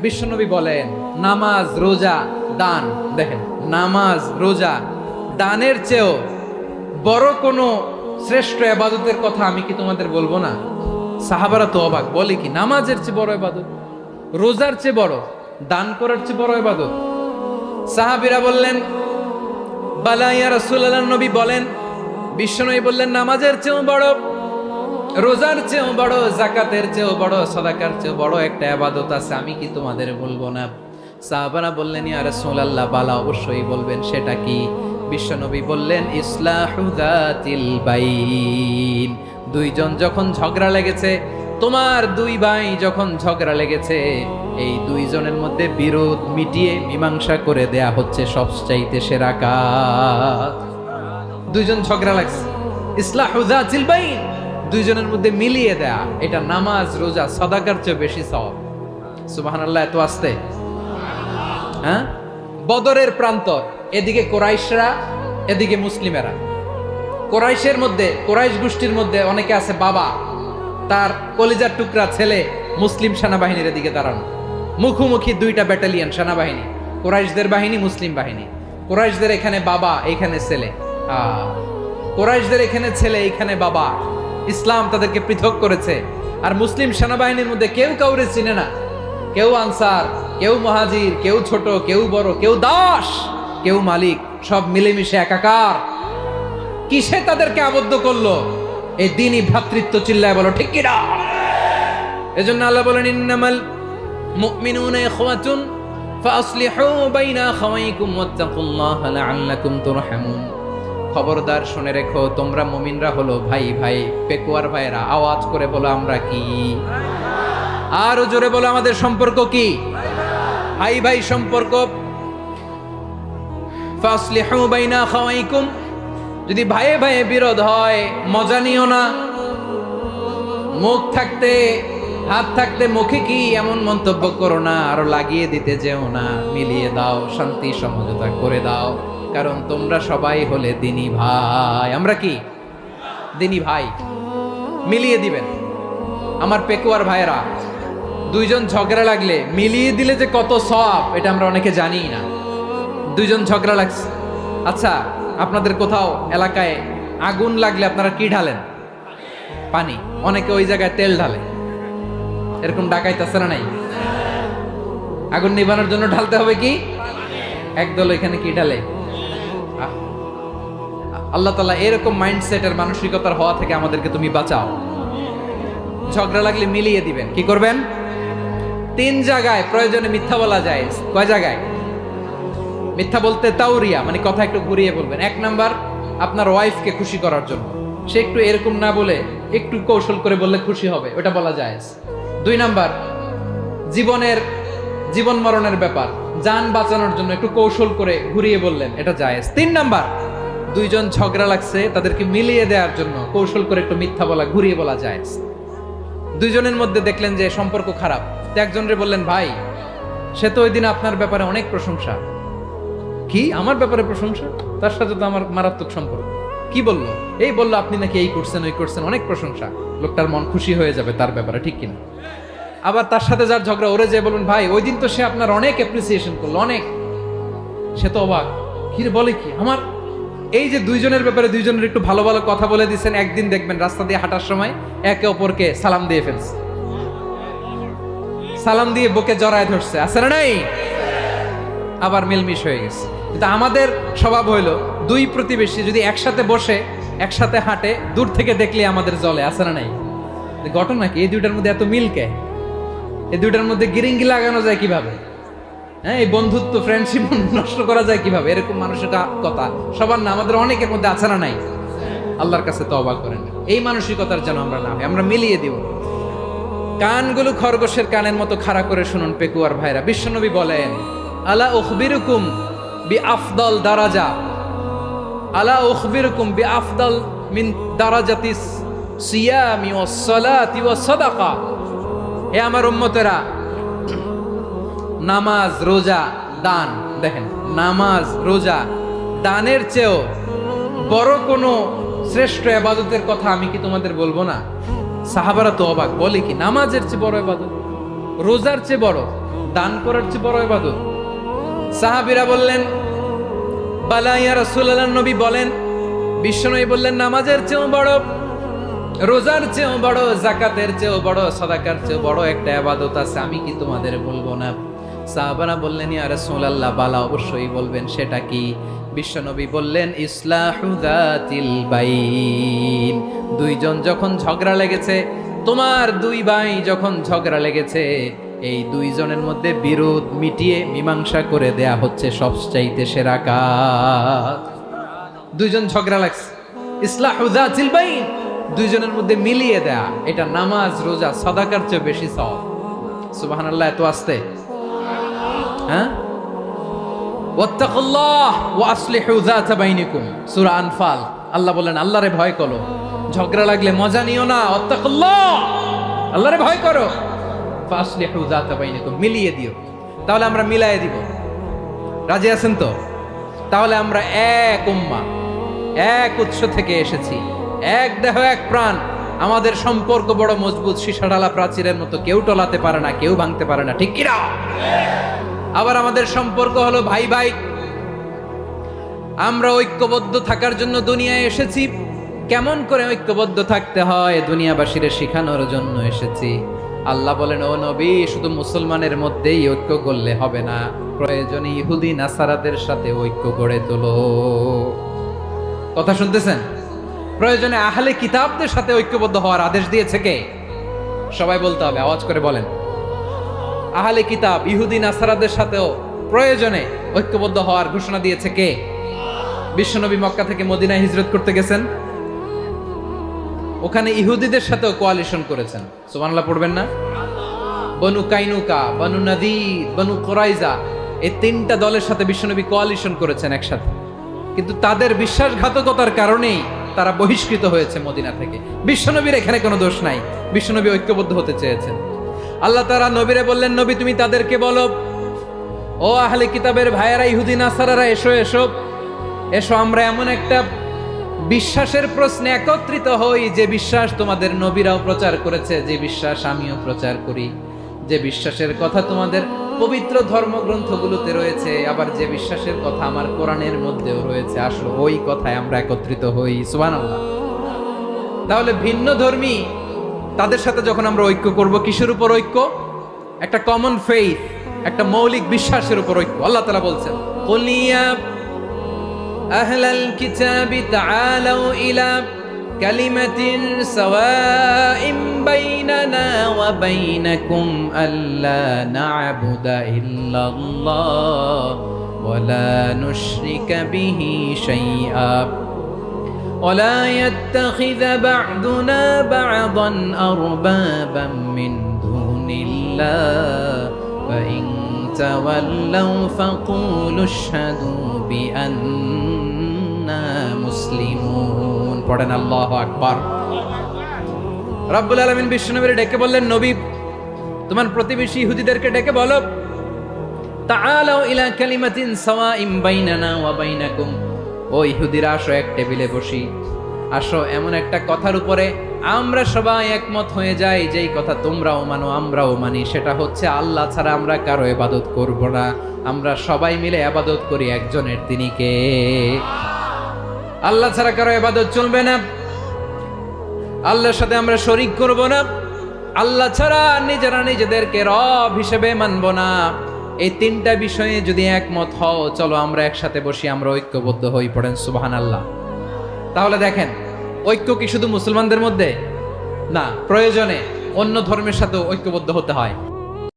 বিশ্বনবী বলেন নামাজ রোজা দান, দেখেন নামাজ রোজা দানের চেয়েও বড় কোনো শ্রেষ্ঠ ইবাদতের কথা আমি কি তোমাদের বলবো না? সাহাবারা তো অবাক, বলে কি নামাজের চেয়ে বড় ইবাদত, রোজার চেয়ে বড়, দান করার চেয়ে বড় ইবাদত? সাহাবীরা বললেন বালা ইয়া রাসূলুল্লাহ। নবী বলেন, বিশ্বনবী বললেন নামাজের চেয়েও বড়, রোজার চেয়েও বড়, যাকাতের চেয়েও বড়, সাদাকার চেয়েও বড় একটা ইবাদত আছে, আমি কি তোমাদের বলবো না? সাহাবারা বললেন ইয়া রাসূলুল্লাহ, বালা অবশ্যই বলবেন, সেটা কি? বিশ্বনবী বললেন ইসলাহু যাতিল বাইন। দুইজন যখন ঝগড়া লেগেছে, তোমার দুই ভাই যখন ঝগড়া লেগেছে, এই দুইজনের মধ্যে বিরোধ মিটিয়ে মীমাংসা করে দেয়া হচ্ছে সবচাইতে সেরা কাজ। দুইজন ঝগড়া লাগছে, ইসলাহু যাতিল বাইন, দুইজনের মধ্যে মিলিয়ে দেয়া, এটা নামাজ রোজা সাদাকার চেয়ে বেশি সওয়াব। সুবহানাল্লাহ, এত আসতে। হ্যাঁ, বদরের প্রান্তর, এদিকে কোরাইশরা, এদিকে মুসলিমেরা। কোরাইশের মধ্যে, কোরাইশ গোষ্ঠীর মধ্যে অনেকে আছে বাবা, তার কলিজার টুকরা ছেলে মুসলিম সেনাবাহিনীর এদিকে দাঁড়ানো, মুখোমুখি দুইটা ব্যাটালিয়ন সেনাবাহিনী, কোরাইশদের বাহিনী, মুসলিম বাহিনী। কোরাইশদের এখানে বাবা, এখানে ছেলে, কোরাইশদের এখানে ছেলে, এখানে বাবা। ইসলাম তাদেরকে পৃথক করেছে। আর মুসলিম সেনাবাহিনীর মধ্যে কেউ কাউরে চিনে না, কেউ আনসার, কেউ মুহাজির, কেউ ছোট, কেউ বড়, কেউ দাস, কেউ মালিক, সব মিলেমিশে একাকার। কিসে তাদেরকে আবদ্ধ করলো? এই দ্বীনি ভ্রাতৃত্ব। চিল্লায় বলো ঠিক কি না? এজন্য আল্লাহ বলেন ইন্নামাল মুমিনুনা ইখওয়াতুন ফাসলিহু বাইনা আখাওয়াইকুম ওয়াত্তাকুল্লাহা লাআল্লাকুম তুরহামুন। খবরদার শুনে রেখো, তোমরা মুমিনরা হলো ভাই ভাই, পেকুয়ার ভাইরা। আওয়াজ করে বলো আমরা কি? আরো জোরে বলো আমাদের সম্পর্ক কি? ভাই ভাই সম্পর্ক। ফাসলিহু বাইনা আখাওয়াইকুম, যদি ভাইয়ে ভাইয়ে বিরোধ হয় মজা নিও না। মুখ থাকতে, হাত থাকতে মুখে কি এমন মন্তব্য করো না, আরো লাগিয়ে দিতে যেও না। মিলিয়ে দাও, শান্তি সমঝোতা করে দাও, কারণ তোমরা সবাই হলে দ্বীনি ভাই। আমরা কি দ্বীনি ভাই? মিলিয়ে দিবেন। আমার পেকুয়ার ভাইয়েরা, দুইজন ঝগড়া লাগলে মিলিয়ে দিলে যে কত সওয়াব, এটা আমরা অনেকে জানি না। দুইজন ঝগড়া লাগছে, আচ্ছা আপনাদের কোথাও এলাকায় আগুন লাগলে আপনারা কি ঢালেন? পানি। অনেকে ওই জায়গায় তেল ঢালে, এরকম ডাকাইতে আছে না নাই? আগুন নিভানোর জন্য ঢালতে হবে কি? একদল এখানে কি ঢালে? আল্লাহ তাআলা এরকম মাইন্ডসেটের মানসিকতার হওয়া থেকে আমাদেরকে তুমি বাঁচাও। ঝগড়া লাগলে মিলিয়ে দিবেন। কি করবেন? 3 জায়গায় প্রয়োজনে মিথ্যা বলা যায়। কয় জায়গায় মিথ্যা বলতে? তাওরিয়া, মানে কথা একটু ঘুরিয়ে বলবেন। 1 নাম্বার, আপনার ওয়াইফকে খুশি করার জন্য, সে একটু এরকম না বলে একটু কৌশল করে বললে খুশি হবে, ওটা বলা যায়। 2 নাম্বার, জীবন মরণের ব্যাপার, জান বাঁচানোর জন্য একটু কৌশল করে ঘুরিয়ে বললেন, এটা জায়েজ। 3 নাম্বার, দুইজন ঝগড়া লাগছে, তাদেরকে মিলিয়ে দেওয়ার জন্য কৌশল করে একটু মিথ্যা বলা, ঘুরিয়ে বলা জায়েজ। দুইজনের মধ্যে দেখলেন যে সম্পর্ক খারাপ, তো একজনরে বললেন ভাই, সে তো ওই দিন আপনার ব্যাপারে অনেক প্রশংসা। কি আমার ব্যাপারে প্রশংসা? তার সাথে তো আমার মারাত্মক সম্পর্ক। কি বললো? এই বললো আপনি নাকি এই করছেন, ওই করছেন, অনেক প্রশংসা। লোকটার মন খুশি হয়ে যাবে তার ব্যাপারে, ঠিক কিনা? আবার তার সাথে যার ঝগড়া, ওরে যে বলুন ভাই ওই দিন তো সে আপনার অনেক অ্যাপ্রিসিয়েশন করলো, অনেক। সে তো অবাক, কি রে বলে কি? আমার এই যে দুইজনের ব্যাপারে দুইজনের একটু ভালো ভালো কথা বলে দিচ্ছেন, একদিন দেখবেন রাস্তা দিয়ে হাঁটার সময় একে অপরকে সালাম দিয়ে ফেলছে, সালাম দিয়ে বুকে জড়ায় ধরছে, আছে না নাই? আবার মিলমিশ হয়ে গেছে। কিন্তু আমাদের স্বভাব হইলো, দুই প্রতিবেশী যদি একসাথে বসে একসাথে হাঁটে, দূর থেকে দেখলে আমাদের জলে, আছে না নাই? ঘটনা কি? এই দুইটার মধ্যে এত মিলকে, এই দুইটার মধ্যে গিরিঙ্গি লাগানো যায় কিভাবে? হ্যাঁ, এই বন্ধুত্ব, ফ্রেন্ডশিপ নষ্ট করা যায় কিভাবে? এরকম মানুষের কথা সবার না, আমাদের অনেকের মধ্যে আছে না নাই? আল্লাহর কাছে তওবা করেন, এই মানসিকতার যেন আমরা না হই, আমরা মিলিয়ে দিব। কানগুলো খরগোশের কানের মতো খাড়া করে শুনুন পেকুয়ার ভাইরা। বিশ্বনবী বলেন আলা উখবিরুকুম বিআফদাল দারাজা, আলা উখবিরুকুম বিআফদাল মিন দারাজাতিস সিয়ামি ওয়াস সালাতি ওয়াস সাদাকা। হে আমার উম্মতেরা, নামাজ রোজা দান, দেখেন নামাজ রোজা দানের চেয়েও বড় কোনো শ্রেষ্ঠ ইবাদতের কথা আমি কি তোমাদের বলবো না? সাহাবারা তো অবাক, বলে কি নামাজের চেয়ে বড় ইবাদত, রোজার চেয়ে বড়, দান করার চেয়ে বড় ইবাদত? সাহাবীরা বললেন, বালা ইয়া রাসূলুল্লাহ, নবী বলেন। বিশ্বনবী বললেন, নামাজের চেয়েও বড়, রোজার চেয়েও বড়, যাকাতের চেয়েও বড়, সাদাকার চেয়েও বড় একটা ইবাদত আছে, আমি কি তোমাদের বলবো না? সাহাবারা বললেন, ইয়া রাসূলুল্লাহ, বালা, অবশ্যই বলবেন, সেটা কি? বিশ্বনবী বললেন, ইসলাহু যাতিল বাইন। দুইজন যখন ঝগড়া লেগেছে, তোমার দুই ভাই যখন ঝগড়া লেগেছে, এই দুইজনের মধ্যে বিরোধ মিটিয়ে মীমাংসা করে দেয়া হচ্ছে সবচাইতে সেরা কাজ। দুইজন ঝগড়া লাগছে, ইসলাহু যাতিল বাইন, দুইজনের মধ্যে মিলিয়ে দেয়া, এটা নামাজ, রোজা, সাদাকার চেয়ে বেশি সওয়াব। সুবহানাল্লাহ, এত আস্তে, হ্যাঁ? ওয়াত্তাকুল্লাহ ওয়া আসলিহু যাতা বাইনিকুম, সূরা আনফাল। আল্লাহ বলেন, আল্লাহরে ভয় করো, ঝগড়া লাগলে মজা নিও না। ওয়াত্তাকুল্লাহ, আল্লাহরে ভয় করো, ফাসলিহু যাতা বাইনিকুম, মিলিয়ে দিও। তাহলে আমরা মিলায়ে দিব, রাজি আছেন তো? তাহলে আমরা এক উম্মাহ, এক উৎস থেকে এসেছি, এক দেহ, এক প্রাণ। আমাদের সম্পর্ক বড় মজবুত, সীসাঢালা প্রাচীরের মতো, কেউ টলাতে পারে না, কেউ ভাঙতে পারে না, ঠিক কিনা? আবার আমাদের সম্পর্ক হলো ভাই ভাই। আমরা ঐক্যবদ্ধ থাকার জন্য দুনিয়ায় এসেছি। কেমন করে ঐক্যবদ্ধ থাকতে হয় দুনিয়াবাসীরে শেখানোর জন্য এসেছি। আল্লাহ বলেন, ও নবী, শুধু মুসলমানের মধ্যেই ঐক্য করলে হবে না, প্রয়োজনে ইহুদি নাসারাদের সাথে ঐক্য গড়ে তোলো। কথা শুনতেছেন? প্রয়োজনে আহলে কিতাবদের সাথে ঐক্যবদ্ধ হওয়ার আদেশ দিয়েছে কে? সবাই বলতে হবে, আওয়াজ করে বলেন। আহলে কিতাব, ইহুদি নাসারাদের সাথেও প্রয়োজনে ঐক্যবদ্ধ হওয়ার ঘোষণা দিয়েছে কে? বিশ্বনবী মক্কা থেকে মদিনায় হিজরত করতে গেছেন, ওখানে ইহুদিদের সাথেও কোয়ালিশন করেছেন। সুবহানাল্লাহ পড়বেন না? বনু কাইনুকা, বনু নাদির, বনু কুরাইজা, এই তিনটা দলের সাথে বিশ্বনবী কোয়ালিশন করেছেন একসাথে। কিন্তু তাদের বিশ্বাসঘাতকতার কারণেই তারা বহিষ্কৃত হয়েছে মদিনা থেকে। বিশ্বনবীর এখানে কোনো দোষ নাই, বিশ্বনবী ঐক্যবদ্ধ হতে চেয়েছেন। আল্লাহ তাআলা নবীরে বললেন, নবী তুমি তাদেরকে বলো, ও আহলে কিতাবের ভাইয়েরা, ইহুদি নাসারারা, এসো এসো এসো, আমরা এমন একটা বিশ্বাসের প্রশ্নে একত্রিত হই, যে বিশ্বাস তোমাদের নবীরাও প্রচার করেছে, যে বিশ্বাস আমিও প্রচার করি, যে বিশ্বাসের কথা তোমাদের পবিত্র ধর্মগ্রন্থগুলোতে রয়েছে, আবার যে বিশ্বাসের কথা আমার কোরআনের মধ্যেও রয়েছে। আসলে ওই কথায় আমরা একত্রিত হই। সুবহানাল্লাহ। তাহলে ভিন্ন ধর্মী তাদের সাথে যখন আমরা ঐক্য করব, কিসের উপর ঐক্য? একটা কমন ফেইথ, একটা মৌলিক বিশ্বাসের উপর ঐক্য। আল্লাহ তাআলা বলছেন, কুল ইয়া আহলাল কিতাবি তাআলাউ ইলা কালিমাতিন সাওয়াইন বাইনানা ওয়া বাইনাকুম আল্লা না'বুদা ইল্লাল্লাহ ওয়া লা নুশরিকা বিহি শাইআ ولا يتخذ بعضنا بعضا أربابا من دون الله فإن تولوا فقولوا اشهدوا بأننا مسلمون পড়েন আল্লাহু আকবার। রব্বুল আলামিন বিশ্বনবীর ডেকে বললেন, নবী তোমার প্রতিবেশী ইহুদিদেরকে ডেকে বলো, তাআলাউ ইলা কালিমাতিন সাওয়াইন বাইনানা ওয়া বাইনাকুম, ও ইহুদিরা, আসো এক টেবিলে বসি, আসো এমন একটা কথার উপরে আমরা সবাই একমত হয়ে যাই, যেই কথা তোমরাও মানো আমরাও মানি, সেটা হচ্ছে আল্লাহ ছাড়া আমরা কারো ইবাদত করব না, আমরা সবাই মিলে ইবাদত করি একজনের, তিনি কে? আল্লাহ ছাড়া কারো ইবাদত চলবে না, আল্লাহর সাথে আমরা শরীক করব না, আল্লাহ ছাড়া নিজেরা নিজেদেরকে রব হিসেবে মানব না। এই তিনটা বিষয়ে যদি একমত হও, চলো আমরা একসাথে বসি, আমরা ঐক্যবদ্ধ হই। পড়েন সুবহানাল্লাহ। তাহলে দেখেন, ঐক্য কি শুধু মুসলমানদের মধ্যে না, প্রয়োজনে অন্য ধর্মের সাথেও ঐক্যবদ্ধ হতে হয়।